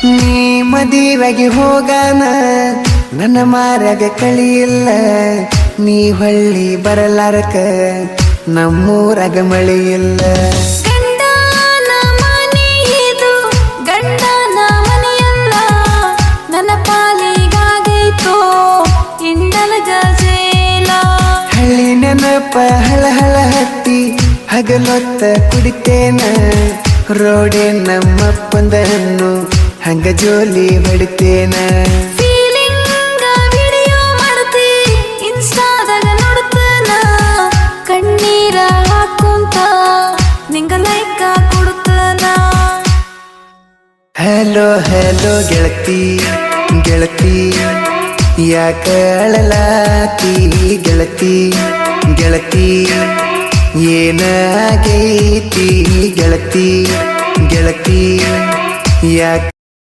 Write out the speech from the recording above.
ನೀ ಮದುವೆಗೆ ಹೋಗಾನ ನನ್ನ ಮಾರ್ಯಾಗ ಕಳಿಯಿಲ್ಲ ನೀ ಹೊಳ್ಳಿ ಬರಲಾರಕ ನಮ್ಮೂರಾಗ ಮಳೆಯಿಲ್ಲ ಗಂಡನ ಮನೆ ಇದು ಗಂಡನ ಮನೆಯಲ್ಲ ನನ್ನ ಪಾಲಿಗಾಗೈತೋ ಇಂಡಲ ಗಜೇಲ ಹಳ್ಳಿ ನೆನಪ ಹಳ ಹಳ ಹತ್ತಿ ಹಗಲೊತ್ತ ಕುಡಿತೇನ ರೋಡೆ ನಮ್ಮಪ್ಪಂದನ್ನು ಹಂಗ ಜೋಲಿ ಹೊಡಿತೇನ ಫೀಲಿಂಗ ವಿಡಿಯೋ ಮಾಡ್ತಿ ಇನ್ಸ್ಟಾದಾಗ ನೋಡ್ತನ ಕಣ್ಣೀರ ಹಾಕುಂತ ನಿಂಗ ಲೈಕ ಕೊಡ್ತನ ಹಲೋ ಹಲೋ ಗೆಳತಿ ಗೆಳತಿ ಯಾಕ ಅಳಲಾತಿ ಗೆಳತಿ ಗೆಳತಿ ಏನಾಗೈತಿ ಗೆಳತಿ ಗೆಳತಿ ಯಾಕ